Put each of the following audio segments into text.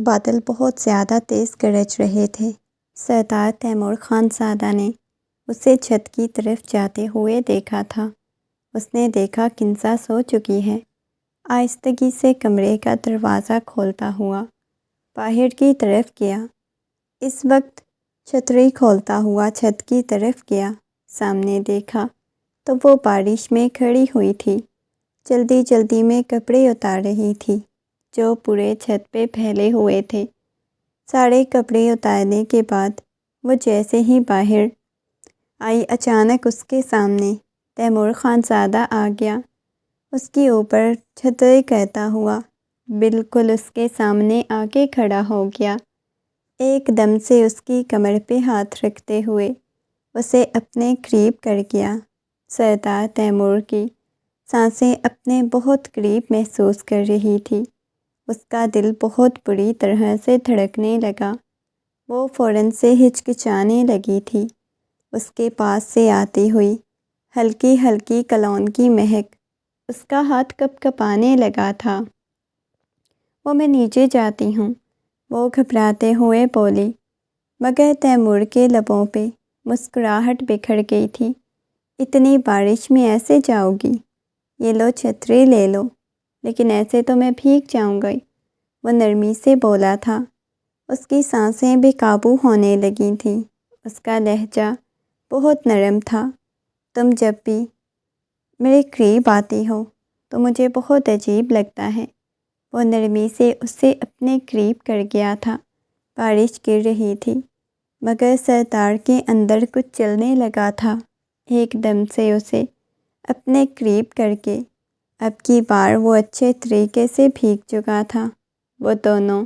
بادل بہت زیادہ تیز گرج رہے تھے۔ سردار تیمور خان زادہ نے اسے چھت کی طرف جاتے ہوئے دیکھا تھا۔ اس نے دیکھا کنزا سو چکی ہے۔ آہستگی سے کمرے کا دروازہ کھولتا ہوا باہر کی طرف گیا۔ اس وقت چھتری کھولتا ہوا چھت کی طرف گیا۔ سامنے دیکھا تو وہ بارش میں کھڑی ہوئی تھی۔ جلدی جلدی میں کپڑے اتار رہی تھی جو پورے چھت پہ پھیلے ہوئے تھے۔ سارے کپڑے اتارنے کے بعد وہ جیسے ہی باہر آئی، اچانک اس کے سامنے تیمور خان زادہ آ گیا۔ اس کے اوپر چھتری کرتا ہوا بالکل اس کے سامنے آ کے کھڑا ہو گیا۔ ایک دم سے اس کی کمر پہ ہاتھ رکھتے ہوئے اسے اپنے قریب کر گیا۔ سردار تیمور کی سانسیں اپنے بہت قریب محسوس کر رہی تھی۔ اس کا دل بہت بری طرح سے دھڑکنے لگا۔ وہ فوراً سے ہچکچانے لگی تھی۔ اس کے پاس سے آتی ہوئی ہلکی ہلکی کولون کی مہک اس کا ہاتھ کپ کپانے لگا تھا۔ میں نیچے جاتی ہوں، وہ گھبراتے ہوئے بولی، مگر تیمور کے لبوں پہ مسکراہٹ بکھر گئی تھی۔ اتنی بارش میں ایسے جاؤ گی؟ یہ لو چھتری لے لو، لیکن ایسے تو میں بھیگ جاؤں گی، وہ نرمی سے بولا تھا۔ اس کی سانسیں بے قابو ہونے لگی تھیں۔ اس کا لہجہ بہت نرم تھا۔ تم جب بھی میرے قریب آتی ہو تو مجھے بہت عجیب لگتا ہے۔ وہ نرمی سے اسے اپنے قریب کر گیا تھا۔ بارش گر رہی تھی مگر سردار کے اندر کچھ چلنے لگا تھا۔ ایک دم سے اسے اپنے قریب کر کے اب کی بار وہ اچھے طریقے سے بھیگ چکا تھا۔ وہ دونوں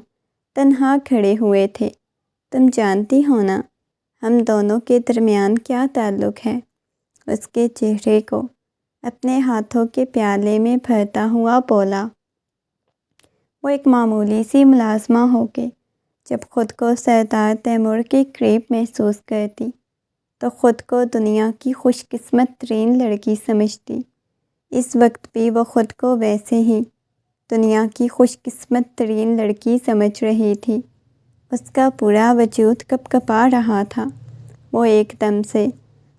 تنہا کھڑے ہوئے تھے۔ تم جانتی ہو نا ہم دونوں کے درمیان کیا تعلق ہے؟ اس کے چہرے کو اپنے ہاتھوں کے پیالے میں بھرتا ہوا بولا۔ وہ ایک معمولی سی ملازمہ ہو کے جب خود کو سردار تیمور کے قریب محسوس کرتی تو خود کو دنیا کی خوش قسمت ترین لڑکی سمجھتی۔ اس وقت بھی وہ خود کو ویسے ہی دنیا کی خوش قسمت ترین لڑکی سمجھ رہی تھی۔ اس کا پورا وجود کپ کپا رہا تھا۔ وہ ایک دم سے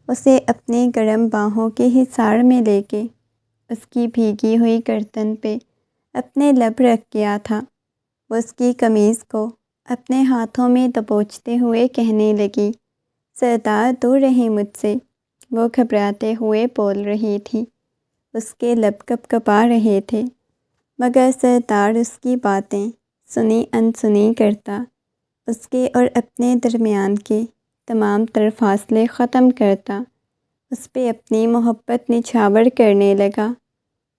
اسے اپنی گرم باہوں کے حصار میں لے کے اس کی بھیگی ہوئی گردن پہ اپنے لب رکھ گیا تھا۔ وہ اس کی قمیض کو اپنے ہاتھوں میں دبوچتے ہوئے کہنے لگی، سردار دور رہیں مجھ سے۔ وہ گھبراتے ہوئے بول رہی تھی۔ اس کے لب کپ کپا رہے تھے مگر سردار اس کی باتیں سنی انسنی کرتا، اس کے اور اپنے درمیان کے تمام تر فاصلے ختم کرتا، اس پہ اپنی محبت نچھاور کرنے لگا،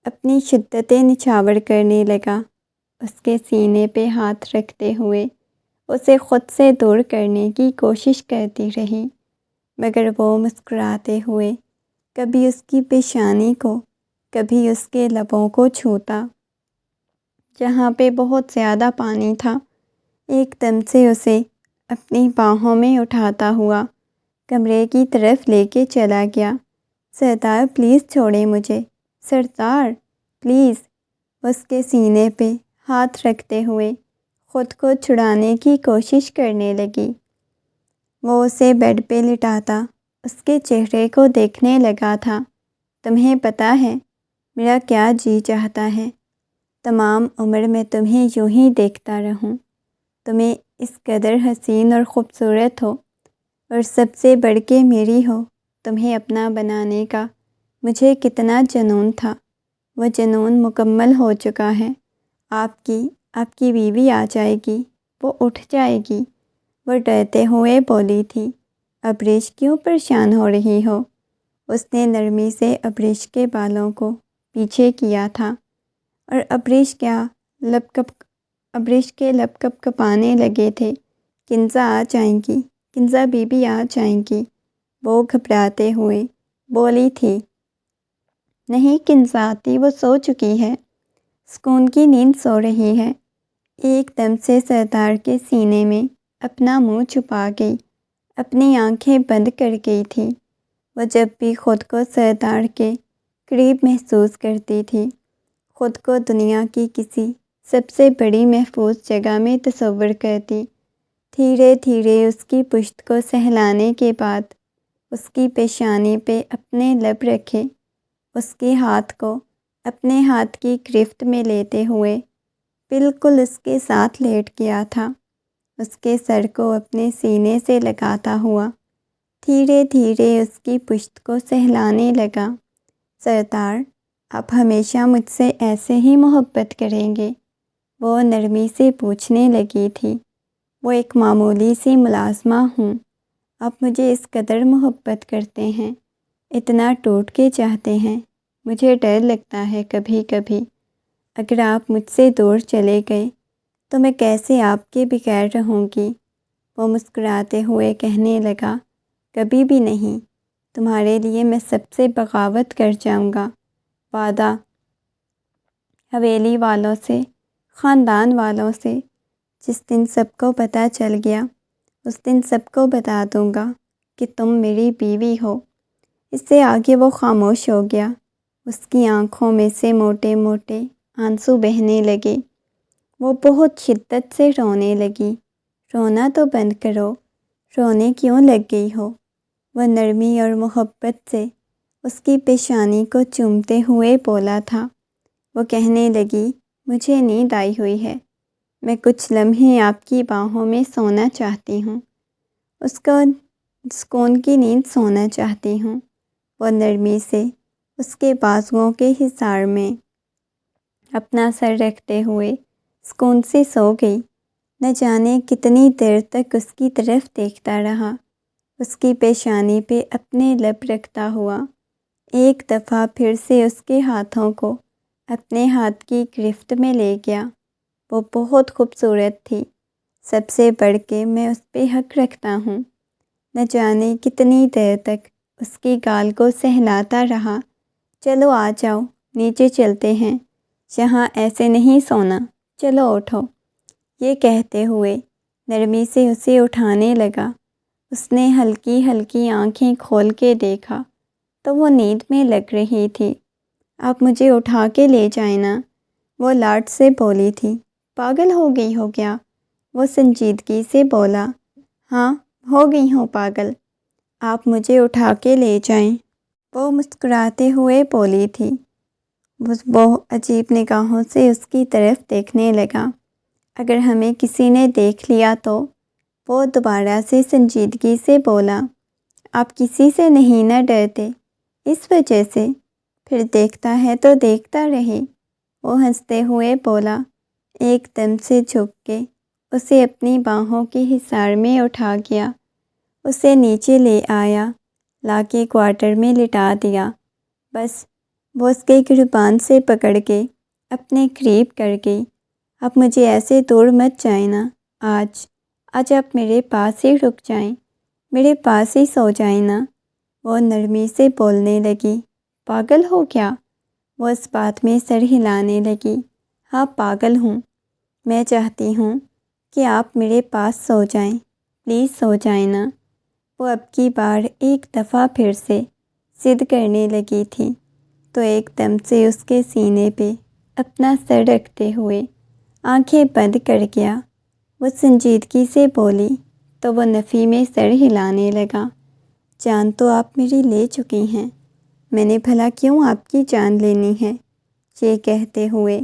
اپنی شدتیں نچھاور کرنے لگا۔ اس کے سینے پہ ہاتھ رکھتے ہوئے اسے خود سے دور کرنے کی کوشش کرتی رہی مگر وہ مسکراتے ہوئے کبھی اس کی پیشانی کو کبھی اس کے لبوں کو چھوتا جہاں پہ بہت زیادہ پانی تھا۔ ایک دم سے اسے اپنی باہوں میں اٹھاتا ہوا کمرے کی طرف لے کے چلا گیا۔ سردار پلیز چھوڑیں مجھے، سردار پلیز۔ اس کے سینے پہ ہاتھ رکھتے ہوئے خود کو چھڑانے کی کوشش کرنے لگی۔ وہ اسے بیڈ پہ لٹاتا اس کے چہرے کو دیکھنے لگا تھا۔ تمہیں پتہ ہے میرا کیا جی چاہتا ہے؟ تمام عمر میں تمہیں یوں ہی دیکھتا رہوں، تمہیں اس قدر حسین اور خوبصورت ہو اور سب سے بڑھ کے میری ہو، تمہیں اپنا بنانے کا مجھے کتنا جنون تھا۔ وہ جنون مکمل ہو چکا ہے۔ آپ کی بیوی آ جائے گی، وہ اٹھ جائے گی، وہ ڈرتے ہوئے بولی تھی۔ ابریش کیوں پریشان ہو رہی ہو؟ اس نے نرمی سے ابریش کے بالوں کو پیچھے کیا تھا اور ابریش کے لب کپ کپانے لگے تھے۔ کنزا آ جائیں گی، کنزا بیوی آ جائیں گی، وہ گھبراتے ہوئے بولی تھی۔ نہیں کنزا آتی، وہ سو چکی ہے، سکون کی نیند سو رہی ہے۔ ایک دم سے سردار کے سینے میں اپنا منہ چھپا گئی، اپنی آنکھیں بند کر گئی تھی۔ وہ جب بھی خود کو سردار کے قریب محسوس کرتی تھی، خود کو دنیا کی کسی سب سے بڑی محفوظ جگہ میں تصور کرتی۔ دھیرے دھیرے اس کی پشت کو سہلانے کے بعد اس کی پیشانی پہ اپنے لب رکھے، اس کے ہاتھ کو اپنے ہاتھ کی گرفت میں لیتے ہوئے بالکل اس کے ساتھ لیٹ گیا تھا، اس کے سر کو اپنے سینے سے لگاتا ہوا دھیرے دھیرے اس کی پشت کو سہلانے لگا۔ سردار، آپ ہمیشہ مجھ سے ایسے ہی محبت کریں گے؟ وہ نرمی سے پوچھنے لگی تھی۔ وہ ایک معمولی سی ملازمہ ہوں، آپ مجھے اس قدر محبت کرتے ہیں، اتنا ٹوٹ کے چاہتے ہیں، مجھے ڈر لگتا ہے کبھی کبھی اگر آپ مجھ سے دور چلے گئے تو میں کیسے آپ کے بغیر رہوں گی؟ وہ مسکراتے ہوئے کہنے لگا، کبھی بھی نہیں، تمہارے لیے میں سب سے بغاوت کر جاؤں گا، وعدہ۔ حویلی والوں سے، خاندان والوں سے، جس دن سب کو پتہ چل گیا اس دن سب کو بتا دوں گا کہ تم میری بیوی ہو۔ اس سے آگے وہ خاموش ہو گیا۔ اس کی آنکھوں میں سے موٹے موٹے آنسو بہنے لگے۔ وہ بہت شدت سے رونے لگی۔ رونا تو بند کرو، رونے کیوں لگ گئی ہو؟ وہ نرمی اور محبت سے اس کی پیشانی کو چومتے ہوئے بولا تھا۔ وہ کہنے لگی، مجھے نیند آئی ہوئی ہے، میں کچھ لمحے آپ کی باہوں میں سونا چاہتی ہوں، اس کو سکون کی نیند سونا چاہتی ہوں۔ وہ نرمی سے اس کے بازوؤں کے حصار میں اپنا سر رکھتے ہوئے سکون سے سو گئی۔ نہ جانے کتنی دیر تک اس کی طرف دیکھتا رہا، اس کی پیشانی پہ اپنے لب رکھتا ہوا۔ ایک دفعہ پھر سے اس کے ہاتھوں کو اپنے ہاتھ کی گرفت میں لے گیا۔ وہ بہت خوبصورت تھی، سب سے بڑھ کے میں اس پہ حق رکھتا ہوں۔ نہ جانے کتنی دیر تک اس کی گال کو سہلاتا رہا۔ چلو آ جاؤ، نیچے چلتے ہیں، یہاں ایسے نہیں سونا، چلو اٹھو۔ یہ کہتے ہوئے نرمی سے اسے اٹھانے لگا۔ اس نے ہلکی ہلکی آنکھیں کھول کے دیکھا تو وہ نیند میں لگ رہی تھی۔ آپ مجھے اٹھا کے لے جائیں نا، وہ لاڈ سے بولی تھی۔ پاگل ہو گئی ہو کیا؟ وہ سنجیدگی سے بولا۔ ہاں، ہو گئی ہوں پاگل، آپ مجھے اٹھا کے لے جائیں، وہ مسکراتے ہوئے بولی تھی۔ وہ عجیب نگاہوں سے اس کی طرف دیکھنے لگا۔ اگر ہمیں کسی نے دیکھ لیا تو؟ وہ دوبارہ سے سنجیدگی سے بولا۔ آپ کسی سے نہیں نہ ڈرتے، اس وجہ سے؟ پھر دیکھتا ہے تو دیکھتا رہے، وہ ہنستے ہوئے بولا۔ ایک دم سے جھک کے اسے اپنی باہوں کے حصار میں اٹھا گیا، اسے نیچے لے آیا، لا کے کوارٹر میں لٹا دیا۔ بس وہ اس کے گریبان سے پکڑ کے اپنے قریب کر گئی۔ اب مجھے ایسے دور مت جائیں نا، آج آپ میرے پاس ہی رک جائیں، میرے پاس ہی سو جائیں نا، وہ نرمی سے بولنے لگی۔ پاگل ہو کیا؟ وہ اس بات میں سر ہلانے لگی۔ ہاں پاگل ہوں، میں چاہتی ہوں کہ آپ میرے پاس سو جائیں، پلیز سو جائیں نا۔ وہ اب کی بار ایک دفعہ پھر سے ضد کرنے لگی تھی تو ایک دم سے اس کے سینے پہ اپنا سر رکھتے ہوئے آنکھیں بند کر گیا۔ وہ سنجیدگی سے بولی تو وہ نفی میں سر ہلانے لگا۔ جان تو آپ میری لے چکی ہیں، میں نے بھلا کیوں آپ کی جان لینی ہے؟ یہ کہتے ہوئے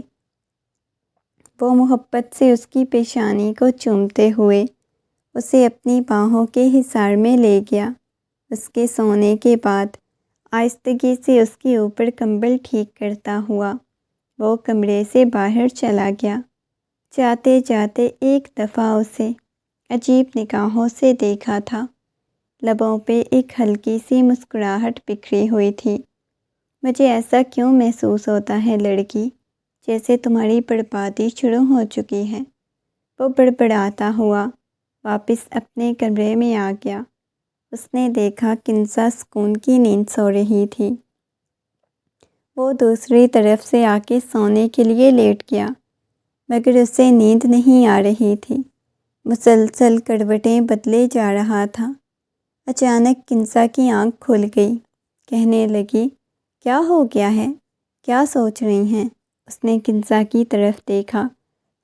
وہ محبت سے اس کی پیشانی کو چومتے ہوئے اسے اپنی باہوں کے حصار میں لے گیا۔ اس کے سونے کے بعد آہستگی سے اس کے اوپر کمبل ٹھیک کرتا ہوا وہ کمرے سے باہر چلا گیا۔ جاتے جاتے ایک دفعہ اسے عجیب نگاہوں سے دیکھا تھا، لبوں پہ ایک ہلکی سی مسکراہٹ بکھری ہوئی تھی۔ مجھے ایسا کیوں محسوس ہوتا ہے لڑکی، جیسے تمہاری بربادی شروع ہو چکی ہے؟ وہ بڑبڑاتا ہوا واپس اپنے کمرے میں آ گیا۔ اس نے دیکھا کنزا سکون کی نیند سو رہی تھی۔ وہ دوسری طرف سے آ کے سونے کے لیے لیٹ گیا، مگر اسے نیند نہیں آ رہی تھی، مسلسل کروٹیں بدلے جا رہا تھا۔ اچانک کنزا کی آنکھ کھل گئی، کہنے لگی، کیا ہو گیا ہے؟ کیا سوچ رہی ہیں؟ اس نے کنزا کی طرف دیکھا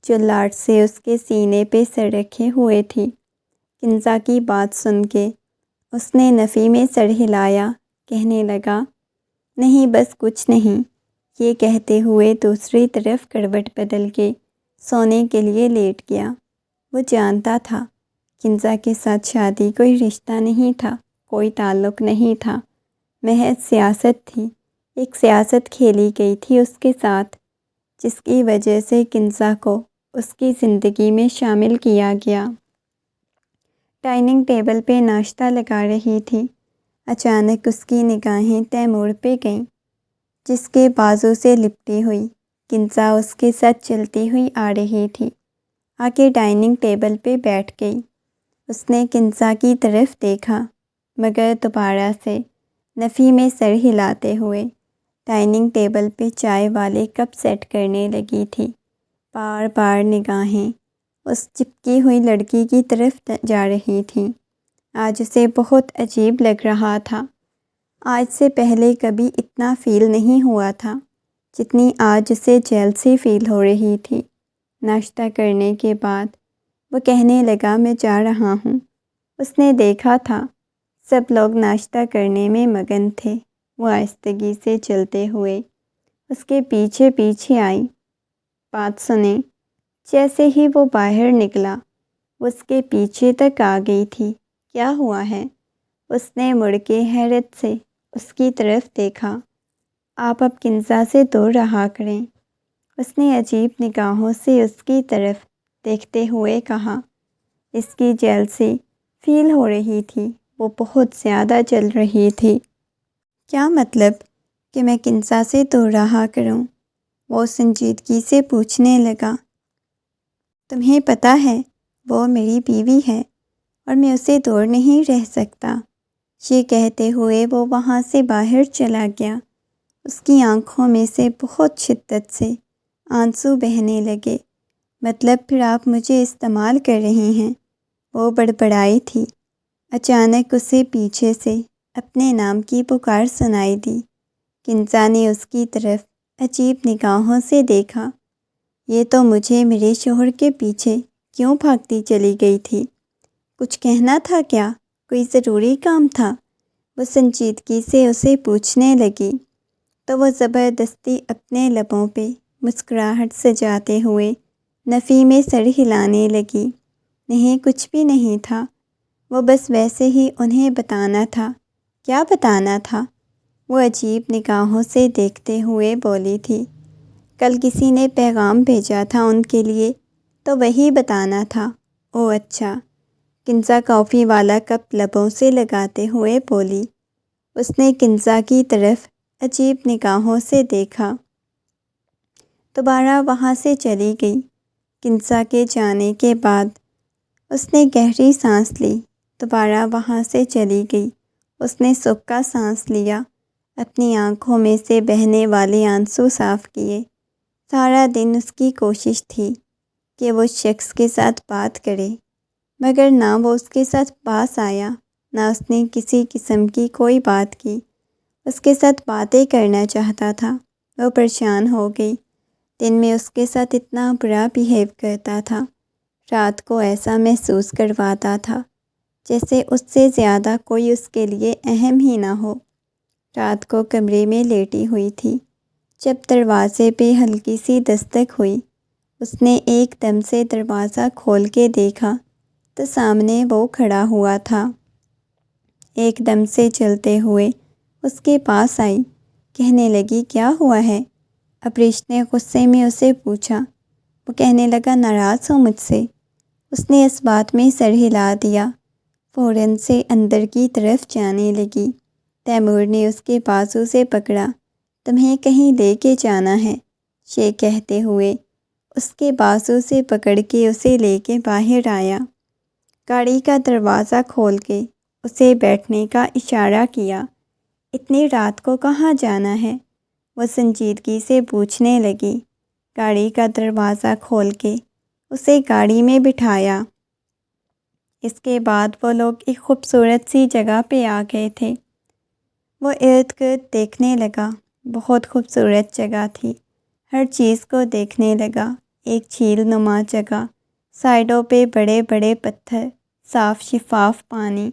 جو لاڈ سے اس کے سینے پہ سر رکھے ہوئے تھی۔ کنزا کی بات سن کے اس نے نفی میں سر ہلایا، کہنے لگا، نہیں بس کچھ نہیں۔ یہ کہتے ہوئے دوسری طرف کروٹ بدل کے سونے کے لیے لیٹ گیا۔ وہ جانتا تھا کنزا کے ساتھ شادی کوئی رشتہ نہیں تھا، کوئی تعلق نہیں تھا، محض سیاست تھی۔ ایک سیاست کھیلی گئی تھی اس کے ساتھ، جس کی وجہ سے کنزا کو اس کی زندگی میں شامل کیا گیا۔ ڈائننگ ٹیبل پہ ناشتہ لگا رہی تھی، اچانک اس کی نگاہیں تیمور پہ گئیں، جس کے بازو سے لپٹی ہوئی کنزا اس کے ساتھ چلتی ہوئی آ رہی تھی۔ آ کے ڈائننگ ٹیبل پہ بیٹھ گئی۔ اس نے کنزا کی طرف دیکھا، مگر دوبارہ سے نفی میں سر ہلاتے ہوئے ڈائننگ ٹیبل پہ چائے والے کپ سیٹ کرنے لگی تھی۔ بار بار نگاہیں اس چپکی ہوئی لڑکی کی طرف جا رہی تھیں۔ آج اسے بہت عجیب لگ رہا تھا۔ آج سے پہلے کبھی اتنا فیل نہیں ہوا تھا جتنی آج اسے جیلسی فیل ہو رہی تھی۔ ناشتہ کرنے کے بعد وہ کہنے لگا، میں جا رہا ہوں۔ اس نے دیکھا تھا سب لوگ ناشتہ کرنے میں مگن تھے۔ وہ آہستگی سے چلتے ہوئے اس کے پیچھے پیچھے آئی، بات سنے۔ جیسے ہی وہ باہر نکلا وہ اس کے پیچھے تک آ گئی تھی۔ کیا ہوا ہے؟ اس نے مڑ کے حیرت سے اس کی طرف دیکھا۔ آپ اب کنزا سے دور رہا کریں، اس نے عجیب نگاہوں سے اس کی طرف دیکھتے ہوئے کہا۔ اس کی جیلسی فیل ہو رہی تھی، وہ بہت زیادہ جل رہی تھی۔ کیا مطلب کہ میں کنزا سے دور رہا کروں؟ وہ سنجیدگی سے پوچھنے لگا۔ تمہیں پتہ ہے وہ میری بیوی ہے اور میں اسے دور نہیں رہ سکتا۔ یہ کہتے ہوئے وہ وہاں سے باہر چلا گیا۔ اس کی آنکھوں میں سے بہت شدت سے آنسو بہنے لگے۔ مطلب پھر آپ مجھے استعمال کر رہی ہیں؟ وہ بڑبڑائی تھی۔ اچانک اسے پیچھے سے اپنے نام کی پکار سنائی دی۔ کنزا نے اس کی طرف عجیب نگاہوں سے دیکھا۔ یہ تو مجھے میرے شوہر کے پیچھے کیوں بھاگتی چلی گئی تھی؟ کچھ کہنا تھا کیا؟ کوئی ضروری کام تھا؟ وہ سنجیدگی سے اسے پوچھنے لگی تو وہ زبردستی اپنے لبوں پہ مسکراہٹ سجاتے ہوئے نفی میں سر ہلانے لگی۔ نہیں، کچھ بھی نہیں تھا، وہ بس ویسے ہی انہیں بتانا تھا۔ کیا بتانا تھا؟ وہ عجیب نگاہوں سے دیکھتے ہوئے بولی تھی، کل کسی نے پیغام بھیجا تھا ان کے لیے، تو وہی بتانا تھا۔ او اچھا، کنزا کافی والا کپ لبوں سے لگاتے ہوئے بولی۔ اس نے کنزا کی طرف عجیب نگاہوں سے دیکھا، دوبارہ وہاں سے چلی گئی۔ کنزا کے جانے کے بعد اس نے گہری سانس لی، دوبارہ وہاں سے چلی گئی۔ اس نے سکھ کا سانس لیا، اپنی آنکھوں میں سے بہنے والے آنسو صاف کیے۔ سارا دن اس کی کوشش تھی کہ وہ شخص کے ساتھ بات کرے، مگر نہ وہ اس کے ساتھ پاس آیا، نہ اس نے کسی قسم کی کوئی بات کی۔ اس کے ساتھ باتیں کرنا چاہتا تھا۔ وہ پریشان ہو گئی۔ دن میں اس کے ساتھ اتنا برا بیہیو کرتا تھا، رات کو ایسا محسوس کرواتا تھا جیسے اس سے زیادہ کوئی اس کے لیے اہم ہی نہ ہو۔ رات کو کمرے میں لیٹی ہوئی تھی، جب دروازے پہ ہلکی سی دستک ہوئی۔ اس نے ایک دم سے دروازہ کھول کے دیکھا تو سامنے وہ کھڑا ہوا تھا۔ ایک دم سے چلتے ہوئے اس کے پاس آئی، کہنے لگی، کیا ہوا ہے؟ ابریش نے غصے میں اسے پوچھا۔ وہ کہنے لگا، ناراض ہو مجھ سے؟ اس نے اس بات میں سر ہلا دیا، فوراً سے اندر کی طرف جانے لگی۔ تیمور نے اس کے بازو سے پکڑا۔ تمہیں کہیں لے کے جانا ہے؟ یہ کہتے ہوئے اس کے بازو سے پکڑ کے اسے لے کے باہر آیا۔ گاڑی کا دروازہ کھول کے اسے بیٹھنے کا اشارہ کیا۔ اتنی رات کو کہاں جانا ہے؟ وہ سنجیدگی سے پوچھنے لگی۔ گاڑی کا دروازہ کھول کے اسے گاڑی میں بٹھایا۔ اس کے بعد وہ لوگ ایک خوبصورت سی جگہ پہ آ گئے تھے۔ وہ ارد گرد دیکھنے لگا، بہت خوبصورت جگہ تھی، ہر چیز کو دیکھنے لگا۔ ایک جھیل نما جگہ، سائڈوں پہ بڑے بڑے پتھر، صاف شفاف پانی۔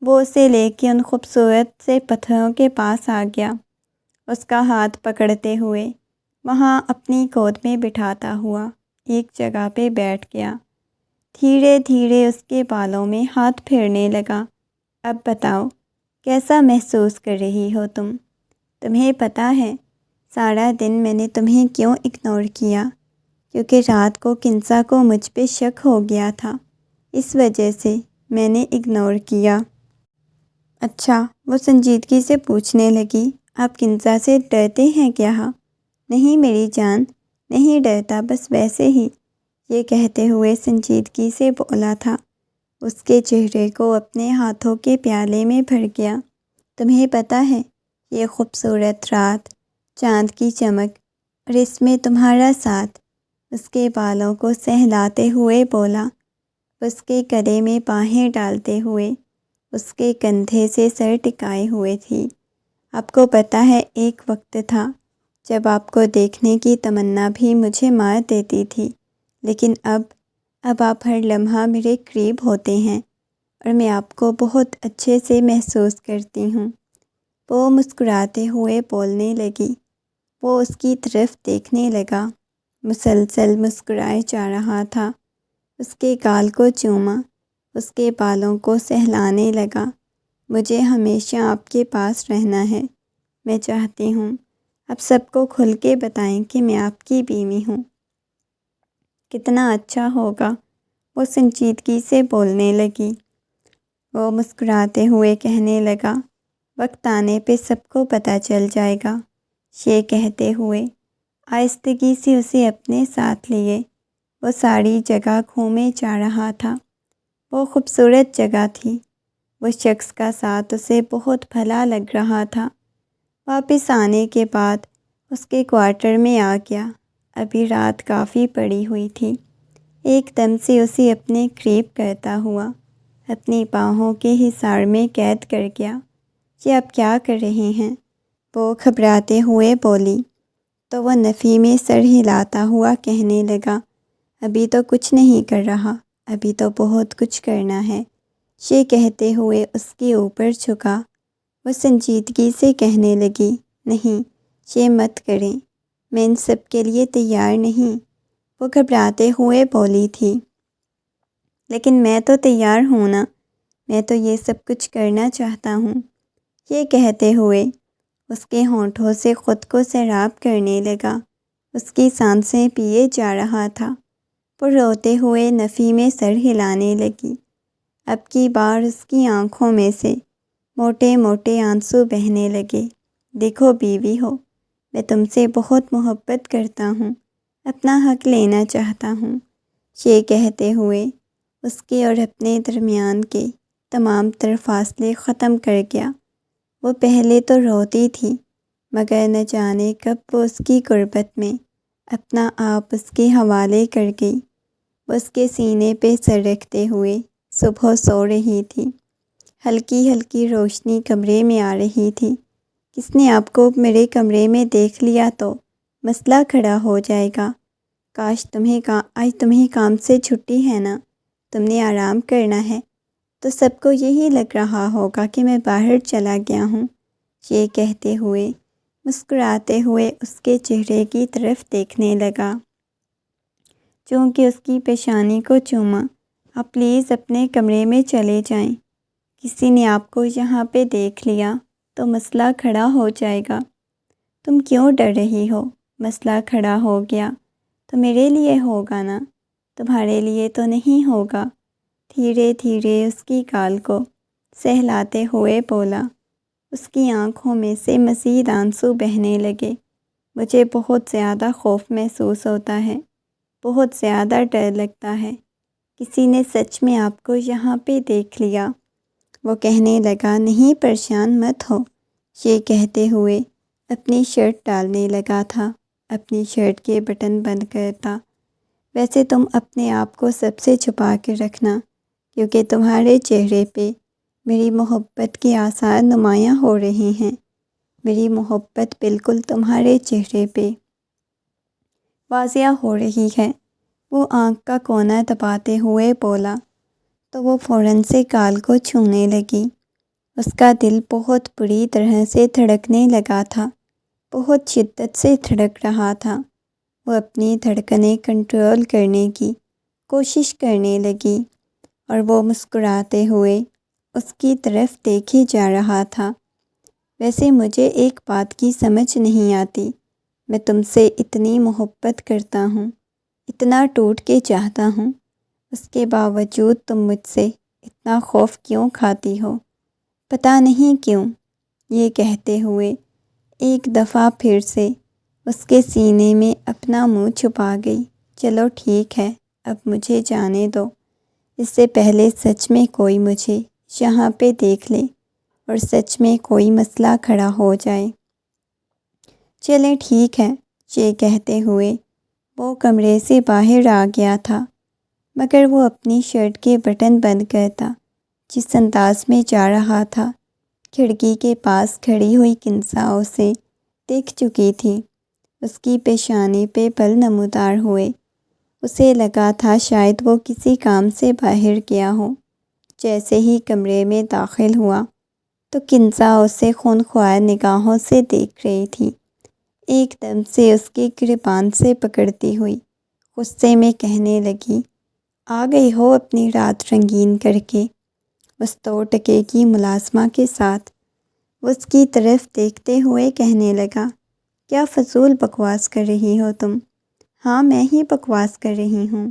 وہ اسے لے کے ان خوبصورت سے پتھروں کے پاس آ گیا، اس کا ہاتھ پکڑتے ہوئے وہاں اپنی گود میں بٹھاتا ہوا ایک جگہ پہ بیٹھ گیا۔ دھیرے دھیرے اس کے بالوں میں ہاتھ پھیرنے لگا۔ اب بتاؤ کیسا محسوس کر رہی ہو تم؟ تمہیں پتہ ہے سارا دن میں نے تمہیں کیوں اگنور کیا؟ کیونکہ رات کو کنسا کو مجھ پہ شک ہو گیا تھا، اس وجہ سے میں نے اگنور کیا۔ اچھا، وہ سنجیدگی سے پوچھنے لگی، آپ کنسا سے ڈرتے ہیں کیا؟ نہیں میری جان، نہیں ڈرتا، بس ویسے ہی، یہ کہتے ہوئے سنجیدگی سے بولا تھا۔ اس کے چہرے کو اپنے ہاتھوں کے پیالے میں بھر گیا۔ تمہیں پتہ ہے یہ خوبصورت رات، چاند کی چمک اور اس میں تمہارا ساتھ، اس کے بالوں کو سہلاتے ہوئے بولا، اس کے گلے میں باہیں ڈالتے ہوئے، اس کے کندھے سے سر ٹکائے ہوئے تھی۔ آپ کو پتہ ہے ایک وقت تھا جب آپ کو دیکھنے کی تمنا بھی مجھے مار دیتی تھی، لیکن اب آپ ہر لمحہ میرے قریب ہوتے ہیں اور میں آپ کو بہت اچھے سے محسوس کرتی ہوں۔ وہ مسکراتے ہوئے بولنے لگی۔ وہ اس کی طرف دیکھنے لگا، مسلسل مسکرائے جا رہا تھا، اس کے گال کو چوما، اس کے بالوں کو سہلانے لگا۔ مجھے ہمیشہ آپ کے پاس رہنا ہے، میں چاہتی ہوں آپ سب کو کھل کے بتائیں کہ میں آپ کی بیوی ہوں۔ کتنا اچھا ہوگا، وہ سنجیدگی سے بولنے لگی۔ وہ مسکراتے ہوئے کہنے لگا، وقت آنے پہ سب کو پتہ چل جائے گا۔ یہ کہتے ہوئے آہستگی سے اسے اپنے ساتھ لیے وہ ساری جگہ گھومے جا رہا تھا۔ وہ خوبصورت جگہ تھی، وہ شخص کا ساتھ اسے بہت بھلا لگ رہا تھا۔ واپس آنے کے بعد اس کے کوارٹر میں آ گیا۔ ابھی رات کافی پڑی ہوئی تھی۔ ایک دم سے اسے اپنے قریب کرتا ہوا اپنی باہوں کے حصار میں قید کر گیا۔ یہ آپ کیا کر رہے ہیں؟ وہ گھبراتے ہوئے بولی، تو وہ نفی میں سر ہلاتا ہوا کہنے لگا، ابھی تو کچھ نہیں کر رہا، ابھی تو بہت کچھ کرنا ہے۔ یہ کہتے ہوئے اس کے اوپر جھکا۔ وہ سنجیدگی سے کہنے لگی، نہیں، یہ مت کریں، میں ان سب کے لیے تیار نہیں۔ وہ گھبراتے ہوئے بولی تھی، لیکن میں تو تیار ہوں نا، میں تو یہ سب کچھ کرنا چاہتا ہوں۔ یہ کہتے ہوئے اس کے ہونٹوں سے خود کو سیراب کرنے لگا، اس کی سانسیں پیے جا رہا تھا۔ وہ روتے ہوئے نفی میں سر ہلانے لگی۔ اب کی بار اس کی آنکھوں میں سے موٹے موٹے آنسو بہنے لگے۔ دیکھو بیوی ہو، میں تم سے بہت محبت کرتا ہوں، اپنا حق لینا چاہتا ہوں۔ یہ کہتے ہوئے اس کے اور اپنے درمیان کے تمام تر فاصلے ختم کر گیا۔ وہ پہلے تو روتی تھی، مگر نہ جانے کب وہ اس کی قربت میں اپنا آپ اس کے حوالے کر گئی۔ وہ اس کے سینے پہ سر رکھتے ہوئے صبح سو رہی تھی۔ ہلکی ہلکی روشنی کمرے میں آ رہی تھی۔ کس نے آپ کو میرے کمرے میں دیکھ لیا تو مسئلہ کھڑا ہو جائے گا۔ کاش آج تمہیں کام سے چھٹی ہے نا، تم نے آرام کرنا ہے، تو سب کو یہی لگ رہا ہوگا کہ میں باہر چلا گیا ہوں۔ یہ کہتے ہوئے مسکراتے ہوئے اس کے چہرے کی طرف دیکھنے لگا، چونکہ اس کی پیشانی کو چوما۔ آپ پلیز اپنے کمرے میں چلے جائیں، کسی نے آپ کو یہاں پہ دیکھ لیا تو مسئلہ کھڑا ہو جائے گا۔ تم کیوں ڈر رہی ہو؟ مسئلہ کھڑا ہو گیا تو میرے لیے ہوگا نا، تمہارے لیے تو نہیں ہوگا۔ دھیرے دھیرے اس کی گال کو سہلاتے ہوئے بولا۔ اس کی آنکھوں میں سے مزید آنسو بہنے لگے۔ مجھے بہت زیادہ خوف محسوس ہوتا ہے، بہت زیادہ ڈر لگتا ہے، کسی نے سچ میں آپ کو یہاں پہ دیکھ لیا۔ وہ کہنے لگا، نہیں پریشان مت ہو۔ یہ کہتے ہوئے اپنی شرٹ ڈالنے لگا تھا، اپنی شرٹ کے بٹن بند کرتا۔ ویسے تم اپنے آپ کو سب سے چھپا کے رکھنا، کیونکہ تمہارے چہرے پہ میری محبت کے آثار نمایاں ہو رہے ہیں۔ میری محبت بالکل تمہارے چہرے پہ واضح ہو رہی ہے۔ وہ آنکھ کا کونا دباتے ہوئے بولا تو وہ فوراً سے گال کو چھونے لگی۔ اس کا دل بہت بری طرح سے دھڑکنے لگا تھا، بہت شدت سے دھڑک رہا تھا۔ وہ اپنی دھڑکنیں کنٹرول کرنے کی کوشش کرنے لگی اور وہ مسکراتے ہوئے اس کی طرف دیکھے جا رہا تھا۔ ویسے مجھے ایک بات کی سمجھ نہیں آتی، میں تم سے اتنی محبت کرتا ہوں، اتنا ٹوٹ کے چاہتا ہوں، اس کے باوجود تم مجھ سے اتنا خوف کیوں کھاتی ہو؟ پتہ نہیں کیوں۔ یہ کہتے ہوئے ایک دفعہ پھر سے اس کے سینے میں اپنا منہ چھپا گئی۔ چلو ٹھیک ہے، اب مجھے جانے دو، اس سے پہلے سچ میں کوئی مجھے یہاں پہ دیکھ لے اور سچ میں کوئی مسئلہ کھڑا ہو جائے۔ چلیں ٹھیک ہے، یہ کہتے ہوئے وہ کمرے سے باہر آ گیا تھا، مگر وہ اپنی شرٹ کے بٹن بند کرتا جس انداز میں جا رہا تھا، کھڑکی کے پاس کھڑی ہوئی کنسا اسے دیکھ چکی تھی۔ اس کی پیشانی پہ بل نمودار ہوئے۔ اسے لگا تھا شاید وہ کسی کام سے باہر گیا ہو۔ جیسے ہی کمرے میں داخل ہوا تو کنسا اسے خونخوار نگاہوں سے دیکھ رہی تھی۔ ایک دم سے اس کی گریبان سے پکڑتی ہوئی غصے میں کہنے لگی، آ گئی ہو اپنی رات رنگین کر کے۔ اس 2 ٹکے کی ملازمہ کے ساتھ وہ اس کی طرف دیکھتے ہوئے کہنے لگا، کیا فضول بکواس کر رہی ہو تم؟ ہاں میں ہی بکواس کر رہی ہوں۔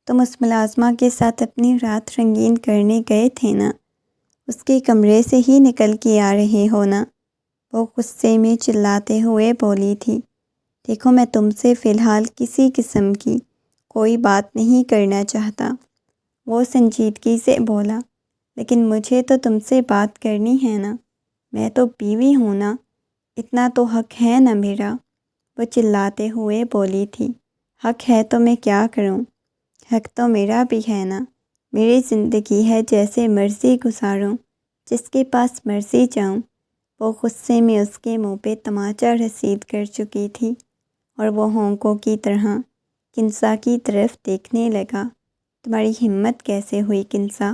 تم اس ملازمہ کے ساتھ اپنی رات رنگین کرنے گئے تھے نا؟ اس کے کمرے سے ہی نکل کے آ رہے ہو نا؟ وہ غصے میں چلاتے ہوئے بولی تھی۔ دیکھو میں تم سے فی الحال کسی قسم کی کوئی بات نہیں کرنا چاہتا، وہ سنجیدگی سے بولا، لیکن مجھے تو تم سے بات کرنی ہے نا، میں تو بیوی ہوں نا، اتنا تو حق ہے نا میرا، وہ چلاتے ہوئے بولی تھی۔ حق ہے تو میں کیا کروں؟ حق تو میرا بھی ہے نا، میری زندگی ہے، جیسے مرضی گزاروں، جس کے پاس مرضی جاؤں۔ وہ غصے میں اس کے منہ پہ تماچا رسید کر چکی تھی اور وہ ہونکوں کی طرح کنسا کی طرف دیکھنے لگا۔ تمہاری ہمت کیسے ہوئی کنسا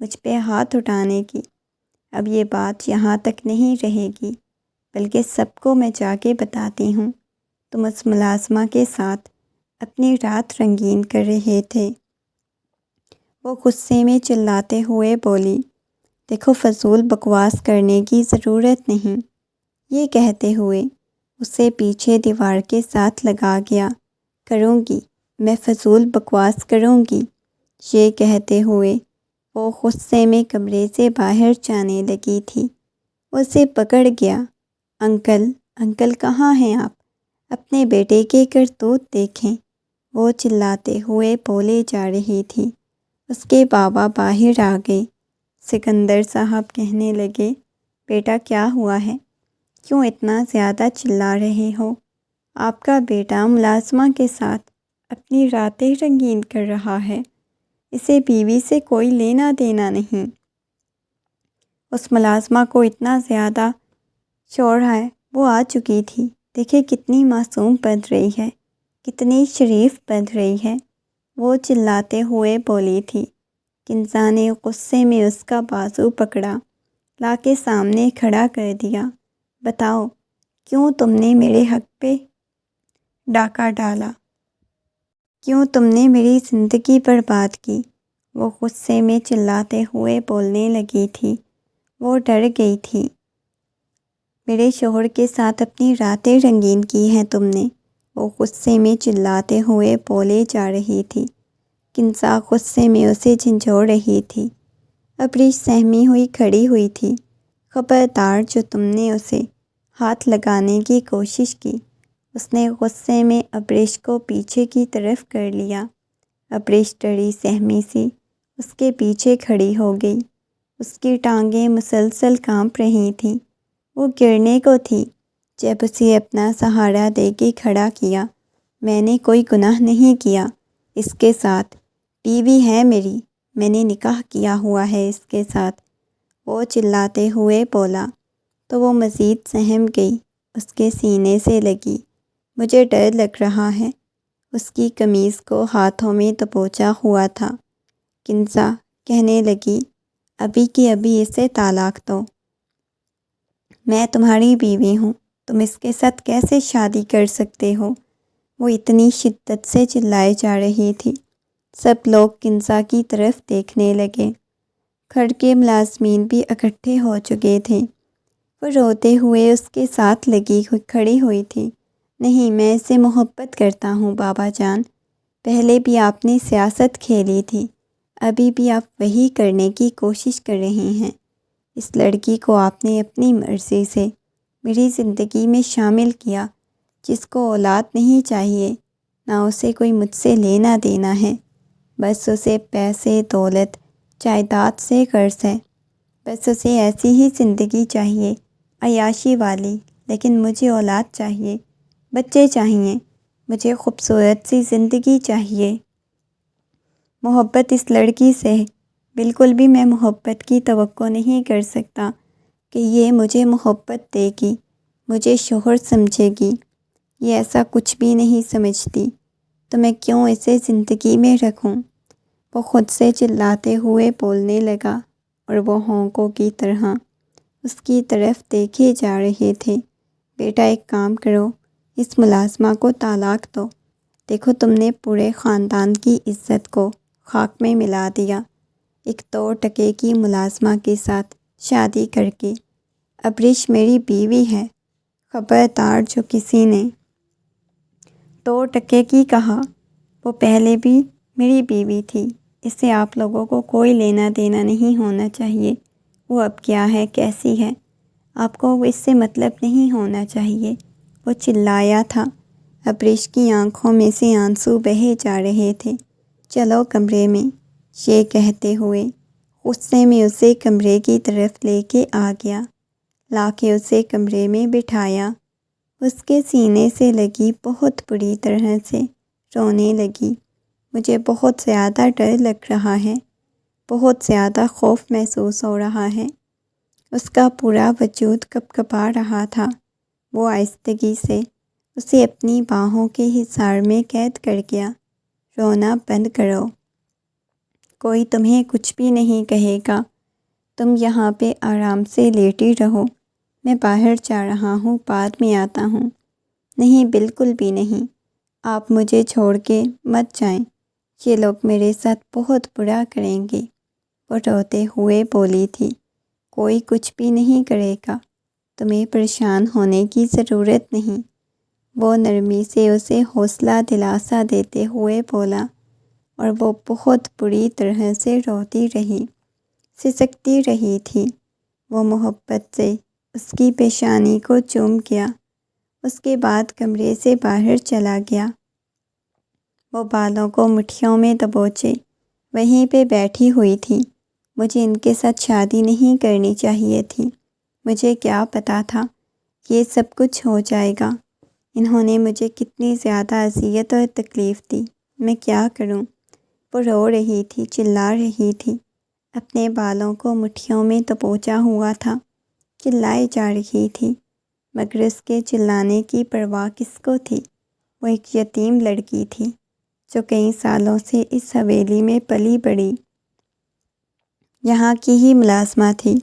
مجھ پہ ہاتھ اٹھانے کی؟ اب یہ بات یہاں تک نہیں رہے گی، بلکہ سب کو میں جا کے بتاتی ہوں تم اس ملازمہ کے ساتھ اپنی رات رنگین کر رہے تھے۔ وہ غصے میں چلاتے ہوئے بولی، دیکھو فضول بکواس کرنے کی ضرورت نہیں۔ یہ کہتے ہوئے اسے پیچھے دیوار کے ساتھ لگا گیا۔ کروں گی، میں فضول بکواس کروں گی۔ یہ کہتے ہوئے وہ غصے میں کمرے سے باہر جانے لگی تھی۔ اسے پکڑ گیا۔ انکل، انکل کہاں ہیں آپ؟ اپنے بیٹے کے کرتوت دیکھیں، وہ چلاتے ہوئے بولے جا رہی تھی۔ اس کے بابا باہر آ گئے۔ سکندر صاحب کہنے لگے، بیٹا کیا ہوا ہے؟ کیوں اتنا زیادہ چلا رہے ہو؟ آپ کا بیٹا ملازمہ کے ساتھ اپنی راتیں رنگین کر رہا ہے، اسے بیوی سے کوئی لینا دینا نہیں۔ اس ملازمہ کو اتنا زیادہ شور ہے، وہ آ چکی تھی، دیکھے کتنی معصوم بن رہی ہے، کتنی شریف بن رہی ہے، وہ چلاتے ہوئے بولی تھی۔ کنسا نے غصے میں اس کا بازو پکڑا، لا کے سامنے کھڑا کر دیا۔ بتاؤ، کیوں تم نے میرے حق پہ ڈاکہ ڈالا؟ کیوں تم نے میری زندگی برباد کی؟ وہ غصے میں چلاتے ہوئے بولنے لگی تھی۔ وہ ڈر گئی تھی۔ میرے شوہر کے ساتھ اپنی راتیں رنگین کی ہیں تم نے، وہ غصے میں چلاتے ہوئے بولے جا رہی تھی۔ کنسا غصے میں اسے جھنجھوڑ رہی تھی۔ ابریش سہمی ہوئی کھڑی ہوئی تھی۔ خبردار جو تم نے اسے ہاتھ لگانے کی کوشش کی۔ اس نے غصے میں ابریش کو پیچھے کی طرف کر لیا۔ ابریش ڈری سہمی سی اس کے پیچھے کھڑی ہو گئی۔ اس کی ٹانگیں مسلسل کانپ رہی تھیں۔ وہ گرنے کو تھی جب اسے اپنا سہارا دے کے کھڑا کیا۔ میں نے کوئی گناہ نہیں کیا اس کے ساتھ، بیوی ہے میری، میں نے نکاح کیا ہوا ہے اس کے ساتھ، وہ چلاتے ہوئے بولا تو وہ مزید سہم گئی، اس کے سینے سے لگی۔ مجھے ڈر لگ رہا ہے، اس کی قمیض کو ہاتھوں میں دبوچا ہوا تھا۔ کنزا کہنے لگی، ابھی کی ابھی اسے طلاق دو۔ میں تمہاری بیوی ہوں، تم اس کے ساتھ کیسے شادی کر سکتے ہو؟ وہ اتنی شدت سے چلائے جا رہی تھی۔ سب لوگ کنزا کی طرف دیکھنے لگے۔ گھر کے ملازمین بھی اکٹھے ہو چکے تھے۔ وہ روتے ہوئے اس کے ساتھ کھڑی ہوئی تھی۔ نہیں، میں اسے محبت کرتا ہوں بابا جان۔ پہلے بھی آپ نے سیاست کھیلی تھی، ابھی بھی آپ وہی کرنے کی کوشش کر رہے ہیں۔ اس لڑکی کو آپ نے اپنی مرضی سے میری زندگی میں شامل کیا، جس کو اولاد نہیں چاہیے، نہ اسے کوئی مجھ سے لینا دینا ہے، بس اسے پیسے، دولت، جائیداد سے قرض ہے۔ بس اسے ایسی ہی زندگی چاہیے، عیاشی والی، لیکن مجھے اولاد چاہیے، بچے چاہیے، مجھے خوبصورت سی زندگی چاہیے۔ محبت اس لڑکی سے ہے، بالکل بھی میں محبت کی توقع نہیں کر سکتا کہ یہ مجھے محبت دے گی، مجھے شوہر سمجھے گی۔ یہ ایسا کچھ بھی نہیں سمجھتی، تو میں کیوں اسے زندگی میں رکھوں؟ وہ خود سے چلاتے ہوئے بولنے لگا، اور وہ ہونکوں کی طرح اس کی طرف دیکھے جا رہے تھے۔ بیٹا ایک کام کرو، اس ملازمہ کو طلاق دو۔ دیکھو تم نے پورے خاندان کی عزت کو خاک میں ملا دیا، ایک 2 ٹکے کی ملازمہ کے ساتھ شادی کر کے۔ ابریش میری بیوی ہے، خبردار جو کسی نے 2 ٹکے کی کہا، وہ پہلے بھی میری بیوی تھی، اس سے آپ لوگوں کو کوئی لینا دینا نہیں ہونا چاہیے۔ وہ اب کیا ہے، کیسی ہے، آپ کو اس سے مطلب نہیں ہونا چاہیے۔ وہ چلایا تھا۔ ابریش کی آنکھوں میں سے آنسو بہے جا رہے تھے۔ چلو کمرے میں، یہ کہتے ہوئے غصے میں اسے کمرے کی طرف لے کے آ گیا، لا کے اسے کمرے میں بٹھایا۔ اس کے سینے سے لگی بہت بری طرح سے، رونے لگی۔ مجھے بہت زیادہ ڈر لگ رہا ہے، بہت زیادہ خوف محسوس ہو رہا ہے۔ اس کا پورا وجود کپکپا رہا تھا۔ وہ آہستگی سے اسے اپنی باہوں کے حصار میں قید کر گیا۔ رونا بند کرو، کوئی تمہیں کچھ بھی نہیں کہے گا، تم یہاں پہ آرام سے لیٹی رہو، میں باہر جا رہا ہوں، بعد میں آتا ہوں۔ نہیں، بالکل بھی نہیں، آپ مجھے چھوڑ کے مت جائیں، یہ لوگ میرے ساتھ بہت برا کریں گے۔ وہ روتے ہوئے بولی تھی، کوئی کچھ بھی نہیں کرے گا، تمہیں پریشان ہونے کی ضرورت نہیں۔ وہ نرمی سے اسے حوصلہ دلاسا دیتے ہوئے بولا، اور وہ بہت بری طرح سے روتی رہی، سسکتی رہی تھی۔ وہ محبت سے اس کی پیشانی کو چوم گیا، اس کے بعد کمرے سے باہر چلا گیا۔ وہ بالوں کو مٹھیوں میں دبوچے وہیں پہ بیٹھی ہوئی تھی۔ مجھے ان کے ساتھ شادی نہیں کرنی چاہیے تھی، مجھے کیا پتا تھا یہ سب کچھ ہو جائے گا۔ انہوں نے مجھے کتنی زیادہ اذیت اور تکلیف دی، میں کیا کروں؟ وہ رو رہی تھی، چلا رہی تھی، اپنے بالوں کو مٹھیوں میں دبوچا ہوا تھا، چلائے جا رہی تھی، مگر اس کے چلانے کی پرواہ کس کو تھی؟ وہ ایک یتیم لڑکی تھی جو کئی سالوں سے اس حویلی میں پلی بڑھی، یہاں کی ہی ملازمہ تھی۔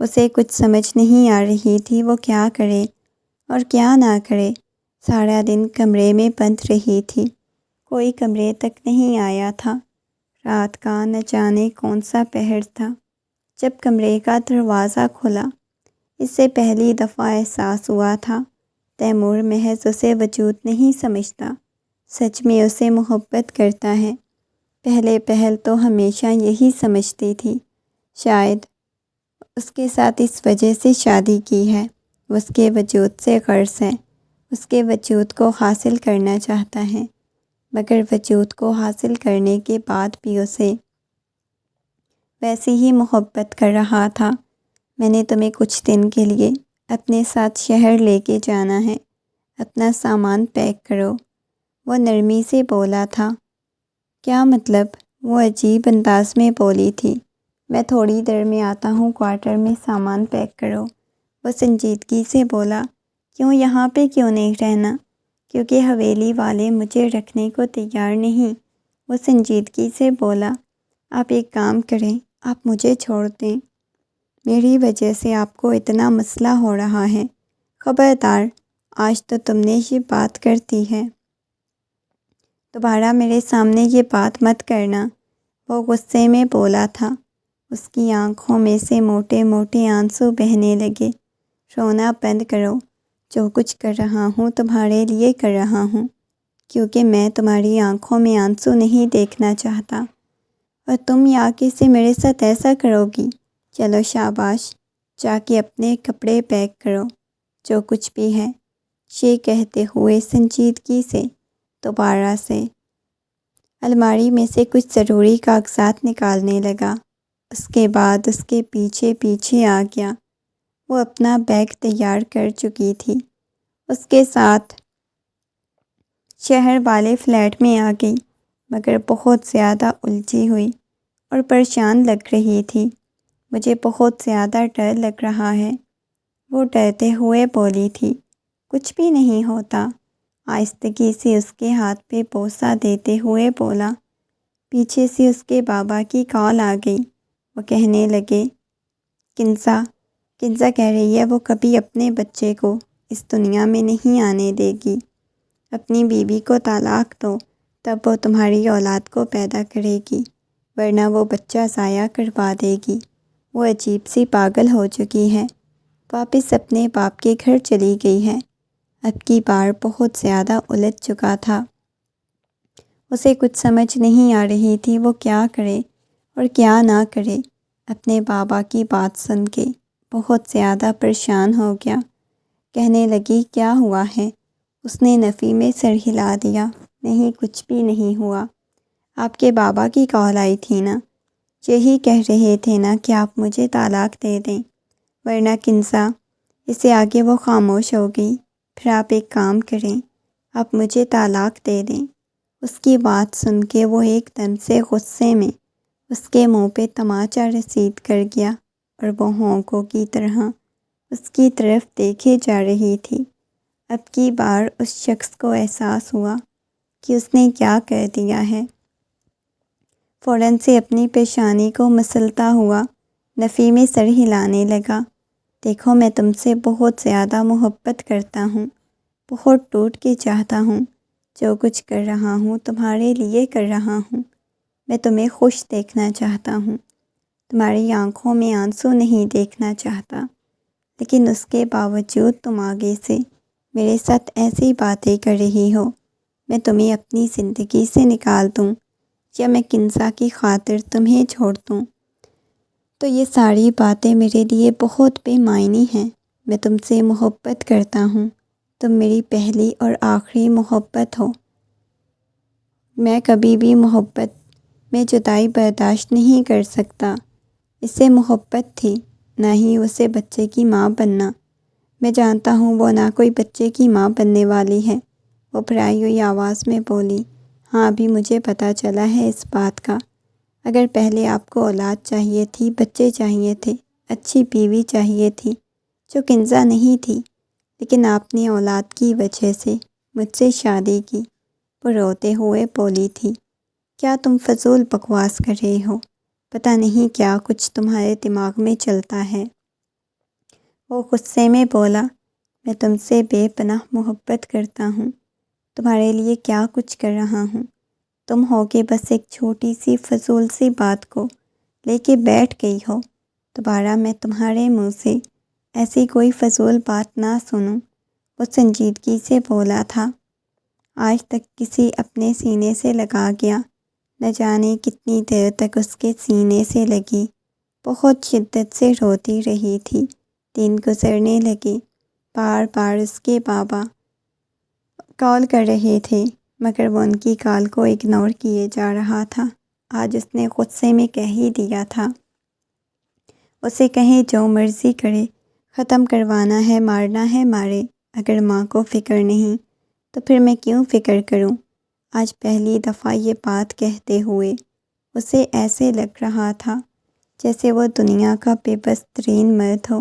اسے کچھ سمجھ نہیں آ رہی تھی وہ کیا کرے اور کیا نہ کرے۔ سارا دن کمرے میں بند رہی تھی، کوئی کمرے تک نہیں آیا تھا۔ رات کا نہ جانے کون سا پہر تھا جب کمرے کا دروازہ کھلا۔ اس سے پہلی دفعہ احساس ہوا تھا تیمور محض اسے وجود نہیں سمجھتا، سچ میں اسے محبت کرتا ہے۔ پہلے پہل تو ہمیشہ یہی سمجھتی تھی، شاید اس کے ساتھ اس وجہ سے شادی کی ہے، اس کے وجود سے قرض ہے، اس کے وجود کو حاصل کرنا چاہتا ہے، مگر وجود کو حاصل کرنے کے بعد بھی اسے ویسی ہی محبت کر رہا تھا۔ میں نے تمہیں کچھ دن کے لیے اپنے ساتھ شہر لے کے جانا ہے، اپنا سامان پیک کرو۔ وہ نرمی سے بولا تھا۔ کیا مطلب؟ وہ عجیب انداز میں بولی تھی۔ میں تھوڑی دیر میں آتا ہوں، کوارٹر میں سامان پیک کرو۔ وہ سنجیدگی سے بولا، کیوں یہاں پہ کیوں نہیں رہنا؟ کیونکہ حویلی والے مجھے رکھنے کو تیار نہیں۔ وہ سنجیدگی سے بولا، آپ ایک کام کریں، آپ مجھے چھوڑ دیں، میری وجہ سے آپ کو اتنا مسئلہ ہو رہا ہے۔ خبردار، آج تو تم نے یہ بات کر دی ہے، دوبارہ میرے سامنے یہ بات مت کرنا۔ وہ غصے میں بولا تھا۔ اس کی آنکھوں میں سے موٹے موٹے آنسو بہنے لگے۔ رونا بند کرو، جو کچھ کر رہا ہوں تمہارے لیے کر رہا ہوں، کیونکہ میں تمہاری آنکھوں میں آنسو نہیں دیکھنا چاہتا، اور تم یا کسی میرے ساتھ ایسا کرو گی۔ چلو شاباش، جا کے اپنے کپڑے پیک کرو، جو کچھ بھی ہے۔ یہ کہتے ہوئے سنجیدگی سے دوبارہ سے الماری میں سے کچھ ضروری کاغذات نکالنے لگا۔ اس کے بعد اس کے پیچھے پیچھے آ گیا۔ وہ اپنا بیگ تیار کر چکی تھی، اس کے ساتھ شہر والے فلیٹ میں آ گئی، مگر بہت زیادہ الجھی ہوئی اور پریشان لگ رہی تھی۔ مجھے بہت زیادہ ڈر لگ رہا ہے، وہ ڈرتے ہوئے بولی تھی۔ کچھ بھی نہیں ہوتا، آہستگی سے اس کے ہاتھ پہ بوسہ دیتے ہوئے بولا۔ پیچھے سے اس کے بابا کی کال آ گئی۔ وہ کہنے لگے، کنزا کہہ رہی ہے وہ کبھی اپنے بچے کو اس دنیا میں نہیں آنے دے گی۔ اپنی بیوی کو طلاق دو، تب وہ تمہاری اولاد کو پیدا کرے گی، ورنہ وہ بچہ ضائع کروا دے گی۔ وہ عجیب سی پاگل ہو چکی ہے، واپس اپنے باپ کے گھر چلی گئی ہے۔ اب کی بار بہت زیادہ الجھ چکا تھا۔ اسے کچھ سمجھ نہیں آ رہی تھی وہ کیا کرے اور کیا نہ کرے۔ اپنے بابا کی بات سن کے بہت زیادہ پریشان ہو گیا۔ کہنے لگی، کیا ہوا ہے؟ اس نے نفی میں سر ہلا دیا۔ نہیں، کچھ بھی نہیں ہوا۔ آپ کے بابا کی کال آئی تھی نا، یہی کہہ رہے تھے نا کہ آپ مجھے طلاق دے دیں، ورنہ کنزا۔ اسے آگے وہ خاموش ہو گئی۔ پھر آپ ایک کام کریں، آپ مجھے طلاق دے دیں۔ اس کی بات سن کے وہ ایک دم سے غصے میں اس کے منہ پہ تماچا رسید کر گیا، اور وہ ہونکوں کی طرح اس کی طرف دیکھے جا رہی تھی۔ اب کی بار اس شخص کو احساس ہوا کہ اس نے کیا کر دیا ہے۔ فوراً سے اپنی پیشانی کو مسلتا ہوا نفی میں سر ہلانے لگا۔ دیکھو، میں تم سے بہت زیادہ محبت کرتا ہوں، بہت ٹوٹ کے چاہتا ہوں۔ جو کچھ کر رہا ہوں تمہارے لیے کر رہا ہوں۔ میں تمہیں خوش دیکھنا چاہتا ہوں، تمہاری آنکھوں میں آنسو نہیں دیکھنا چاہتا، لیکن اس کے باوجود تم آگے سے میرے ساتھ ایسی باتیں کر رہی ہو۔ میں تمہیں اپنی زندگی سے نکال دوں یا میں کنزا کی خاطر تمہیں چھوڑ دوں، تو یہ ساری باتیں میرے لیے بہت بے معنی ہیں۔ میں تم سے محبت کرتا ہوں، تم میری پہلی اور آخری محبت ہو۔ میں کبھی بھی محبت میں جدائی برداشت نہیں کر سکتا۔ اسے محبت تھی، نہ ہی اسے بچے کی ماں بننا۔ میں جانتا ہوں وہ نہ کوئی بچے کی ماں بننے والی ہے۔ وہ بھرائی ہوئی آواز میں بولی، ہاں، ابھی مجھے پتہ چلا ہے اس بات کا۔ اگر پہلے آپ کو اولاد چاہیے تھی، بچے چاہیے تھے، اچھی بیوی چاہیے تھی، جو کنزا نہیں تھی، لیکن آپ نے اولاد کی وجہ سے مجھ سے شادی کی۔ وہ روتے ہوئے بولی تھی، کیا تم فضول بکواس کر رہے ہو؟ پتہ نہیں کیا کچھ تمہارے دماغ میں چلتا ہے۔ وہ غصے میں بولا، میں تم سے بے پناہ محبت کرتا ہوں، تمہارے لیے کیا کچھ کر رہا ہوں۔ تم ہو کہ بس ایک چھوٹی سی فضول سی بات کو لے کے بیٹھ گئی ہو۔ دوبارہ میں تمہارے منہ سے ایسی کوئی فضول بات نہ سنوں۔ وہ سنجیدگی سے بولا تھا۔ آج تک کسی اپنے سینے سے لگا گیا، نہ جانے کتنی دیر تک اس کے سینے سے لگی۔ بہت شدت سے روتی رہی تھی۔ دن گزرنے لگے، بار بار اس کے بابا کال کر رہے تھے، مگر وہ ان کی کال کو اگنور کیے جا رہا تھا۔ آج اس نے غصے میں کہہ ہی دیا تھا، اسے کہیں جو مرضی کرے، ختم کروانا ہے، مارنا ہے مارے، اگر ماں کو فکر نہیں تو پھر میں کیوں فکر کروں۔ آج پہلی دفعہ یہ بات کہتے ہوئے اسے ایسے لگ رہا تھا جیسے وہ دنیا کا بے بس ترین مرد ہو۔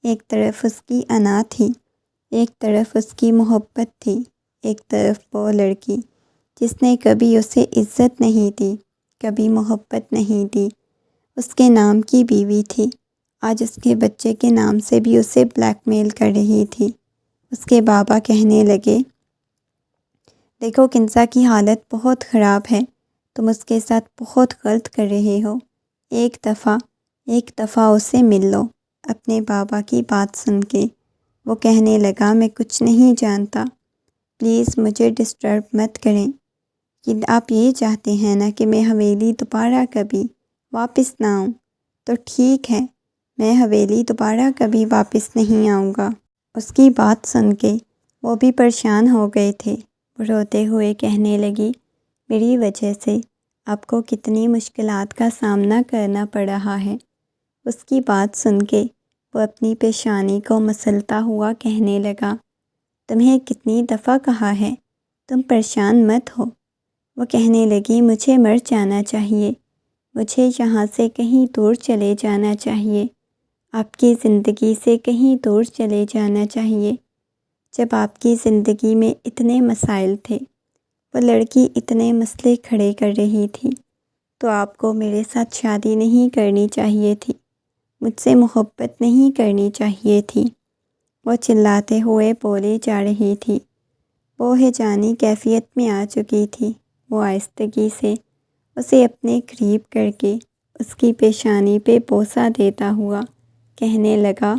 ایک طرف اس کی انا تھی، ایک طرف اس کی محبت تھی، ایک طرف وہ لڑکی جس نے کبھی اسے عزت نہیں دی، کبھی محبت نہیں دی، اس کے نام کی بیوی تھی، آج اس کے بچے کے نام سے بھی اسے بلیک میل کر رہی تھی۔ اس کے بابا کہنے لگے، دیکھو کنزا کی حالت بہت خراب ہے، تم اس کے ساتھ بہت غلط کر رہے ہو، ایک دفعہ اسے مل لو۔ اپنے بابا کی بات سن کے وہ کہنے لگا، میں کچھ نہیں جانتا، پلیز مجھے ڈسٹرب مت کریں۔ کہ آپ یہ چاہتے ہیں نا کہ میں حویلی دوبارہ کبھی واپس نہ آؤں، تو ٹھیک ہے، میں حویلی دوبارہ کبھی واپس نہیں آؤں گا۔ اس کی بات سن کے وہ بھی پریشان ہو گئے تھے۔ وہ روتے ہوئے کہنے لگی، میری وجہ سے آپ کو کتنی مشکلات کا سامنا کرنا پڑ رہا ہے۔ اس کی بات سن کے وہ اپنی پیشانی کو مسلتا ہوا کہنے لگا، تمہیں کتنی دفعہ کہا ہے تم پریشان مت ہو۔ وہ کہنے لگی، مجھے مر جانا چاہیے، مجھے یہاں سے کہیں دور چلے جانا چاہیے، آپ کی زندگی سے کہیں دور چلے جانا چاہیے۔ جب آپ کی زندگی میں اتنے مسائل تھے، وہ لڑکی اتنے مسئلے کھڑے کر رہی تھی، تو آپ کو میرے ساتھ شادی نہیں کرنی چاہیے تھی، مجھ سے محبت نہیں کرنی چاہیے تھی۔ وہ چلاتے ہوئے بولے جا رہی تھی۔ وہ ہیجانی کیفیت میں آ چکی تھی۔ وہ آہستگی سے اسے اپنے قریب کر کے اس کی پیشانی پہ بوسہ دیتا ہوا کہنے لگا،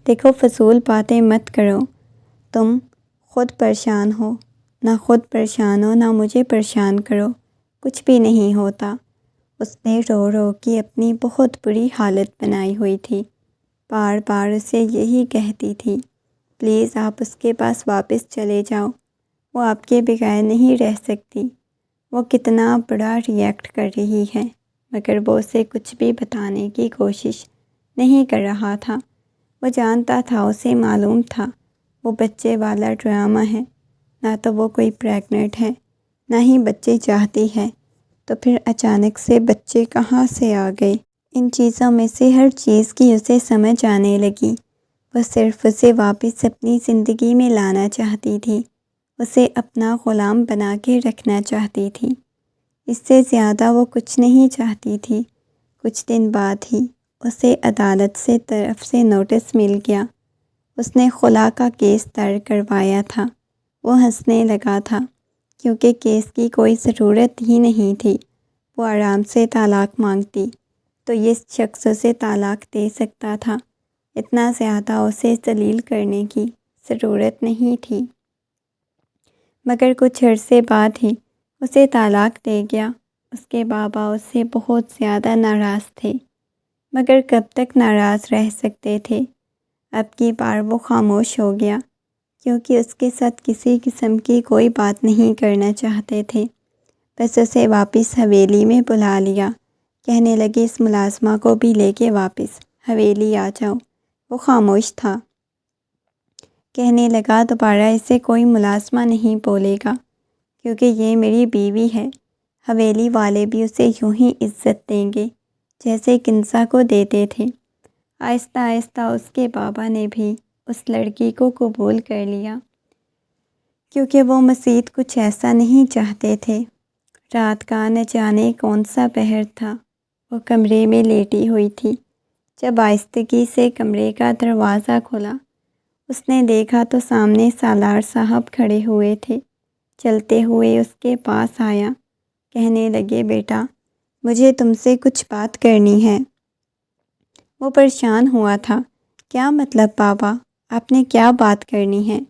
دیکھو فضول باتیں مت کرو، تم خود پریشان ہو، نہ خود پریشان ہو نہ مجھے پریشان کرو، کچھ بھی نہیں ہوتا۔ اس نے رو رو کے اپنی بہت بری حالت بنائی ہوئی تھی، بار بار اسے یہی کہتی تھی، پلیز آپ اس کے پاس واپس چلے جاؤ، وہ آپ کے بغیر نہیں رہ سکتی۔ وہ کتنا بڑا ریئیکٹ کر رہی ہے، مگر وہ اسے کچھ بھی بتانے کی کوشش نہیں کر رہا تھا۔ وہ جانتا تھا، اسے معلوم تھا وہ بچے والا ڈرامہ ہے، نہ تو وہ کوئی پریگننٹ ہے، نہ ہی بچے چاہتی ہے، تو پھر اچانک سے بچے کہاں سے آ گئے؟ ان چیزوں میں سے ہر چیز کی اسے سمجھ آنے لگی۔ وہ صرف اسے واپس اپنی زندگی میں لانا چاہتی تھی، اسے اپنا غلام بنا کے رکھنا چاہتی تھی، اس سے زیادہ وہ کچھ نہیں چاہتی تھی۔ کچھ دن بعد ہی اسے عدالت سے طرف سے نوٹس مل گیا، اس نے خلا کا کیس درج کروایا تھا۔ وہ ہنسنے لگا تھا کیونکہ کیس کی کوئی ضرورت ہی نہیں تھی۔ وہ آرام سے طلاق مانگتی تو یہ شخص اسے طلاق دے سکتا تھا، اتنا زیادہ اسے ذلیل کرنے کی ضرورت نہیں تھی۔ مگر کچھ عرصے بعد ہی اسے طلاق دے گیا۔ اس کے بابا اس سے بہت زیادہ ناراض تھے، مگر کب تک ناراض رہ سکتے تھے؟ اب کی بار وہ خاموش ہو گیا کیونکہ اس کے ساتھ کسی قسم کی کوئی بات نہیں کرنا چاہتے تھے۔ بس اسے واپس حویلی میں بلا لیا، کہنے لگے اس ملازمہ کو بھی لے کے واپس حویلی آ جاؤ۔ وہ خاموش تھا، کہنے لگا دوبارہ اسے کوئی ملازمہ نہیں بولے گا کیونکہ یہ میری بیوی ہے، حویلی والے بھی اسے یوں ہی عزت دیں گے جیسے کنزا کو دیتے تھے۔ آہستہ آہستہ اس کے بابا نے بھی اس لڑکی کو قبول کر لیا کیونکہ وہ مزید کچھ ایسا نہیں چاہتے تھے۔ رات کا نہ جانے کون سا پہر تھا، وہ کمرے میں لیٹی ہوئی تھی۔ جب آہستگی سے کمرے کا دروازہ کھلا، اس نے دیکھا تو سامنے سالار صاحب کھڑے ہوئے تھے۔ چلتے ہوئے اس کے پاس آیا، کہنے لگے، بیٹا مجھے تم سے کچھ بات کرنی ہے۔ وہ پریشان ہوا تھا، کیا مطلب بابا، آپ نے کیا بات کرنی ہے؟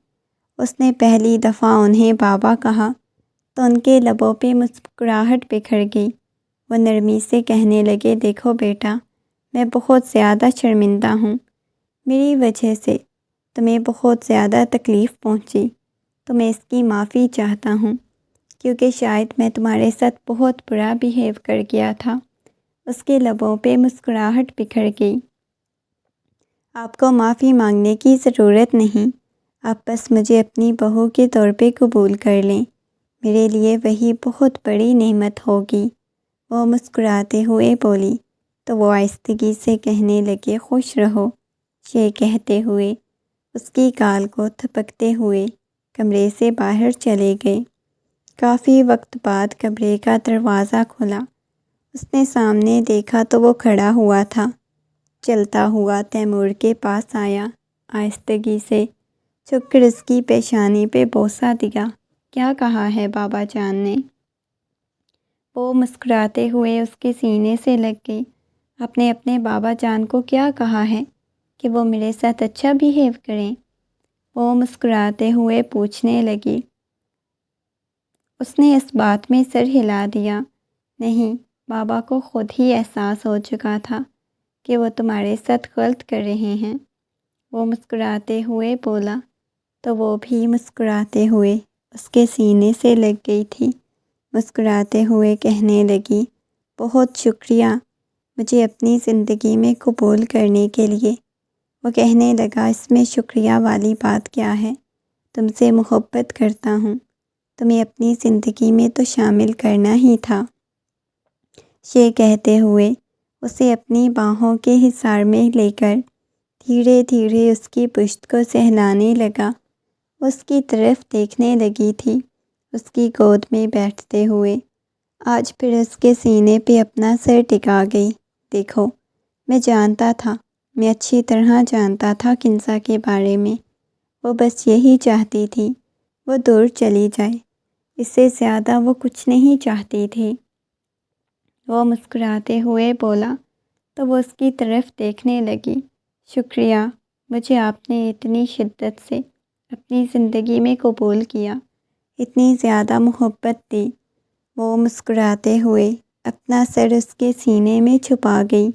اس نے پہلی دفعہ انہیں بابا کہا تو ان کے لبوں پہ مسکراہٹ بکھر گئی۔ وہ نرمی سے کہنے لگے، دیکھو بیٹا، میں بہت زیادہ شرمندہ ہوں، میری وجہ سے تمہیں بہت زیادہ تکلیف پہنچی، تو میں اس کی معافی چاہتا ہوں کیونکہ شاید میں تمہارے ساتھ بہت برا بیہیو کر گیا تھا۔ اس کے لبوں پہ مسکراہٹ بکھر گئی۔ آپ کو معافی مانگنے کی ضرورت نہیں، آپ بس مجھے اپنی بہو کے طور پہ قبول کر لیں، میرے لیے وہی بہت بڑی نعمت ہوگی۔ وہ مسکراتے ہوئے بولی تو وہ آہستگی سے کہنے لگے، خوش رہو۔ یہ کہتے ہوئے اس کی گال کو تھپکتے ہوئے کمرے سے باہر چلے گئے۔ کافی وقت بعد کمرے کا دروازہ کھلا۔ اس نے سامنے دیکھا تو وہ کھڑا ہوا تھا۔ چلتا ہوا تیمور کے پاس آیا، آہستگی سے جھک کر اس کی پیشانی پہ بوسہ دیا۔ کیا کہا ہے بابا جان نے؟ وہ مسکراتے ہوئے اس کے سینے سے لگ گئی۔ اپنے بابا جان کو کیا کہا ہے کہ وہ میرے ساتھ اچھا بیہیو کریں؟ وہ مسکراتے ہوئے پوچھنے لگی۔ اس نے اس بات میں سر ہلا دیا۔ نہیں، بابا کو خود ہی احساس ہو چکا تھا کہ وہ تمہارے ساتھ غلط کر رہے ہیں۔ وہ مسکراتے ہوئے بولا تو وہ بھی مسکراتے ہوئے اس کے سینے سے لگ گئی تھی۔ مسکراتے ہوئے کہنے لگی، بہت شکریہ مجھے اپنی زندگی میں قبول کرنے کے لیے۔ وہ کہنے لگا، اس میں شکریہ والی بات کیا ہے؟ تم سے محبت کرتا ہوں، تمہیں اپنی زندگی میں تو شامل کرنا ہی تھا۔ یہ کہتے ہوئے اسے اپنی باہوں کے حصار میں لے کر دھیرے دھیرے اس کی پشت کو سہلانے لگا۔ اس کی طرف دیکھنے لگی تھی، اس کی گود میں بیٹھتے ہوئے۔ آج پھر اس کے سینے پہ اپنا سر ٹکا گئی۔ دیکھو، میں جانتا تھا، میں اچھی طرح جانتا تھا کنزا کے بارے میں۔ وہ بس یہی چاہتی تھی وہ دور چلی جائے، اس سے زیادہ وہ کچھ نہیں چاہتی تھی۔ وہ مسکراتے ہوئے بولا تو وہ اس کی طرف دیکھنے لگی۔ شکریہ، مجھے آپ نے اتنی شدت سے اپنی زندگی میں قبول کیا، اتنی زیادہ محبت دی۔ وہ مسکراتے ہوئے اپنا سر اس کے سینے میں چھپا گئی،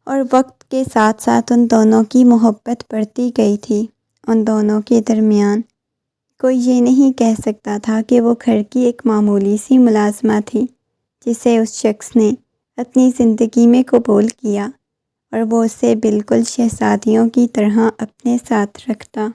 اور وقت کے ساتھ ساتھ ان دونوں کی محبت بڑھتی گئی تھی۔ ان دونوں کے درمیان کوئی یہ نہیں کہہ سکتا تھا کہ وہ گھر کی ایک معمولی سی ملازمہ تھی جسے اس شخص نے اپنی زندگی میں قبول کیا، اور وہ اسے بالکل شہزادیوں کی طرح اپنے ساتھ رکھتا۔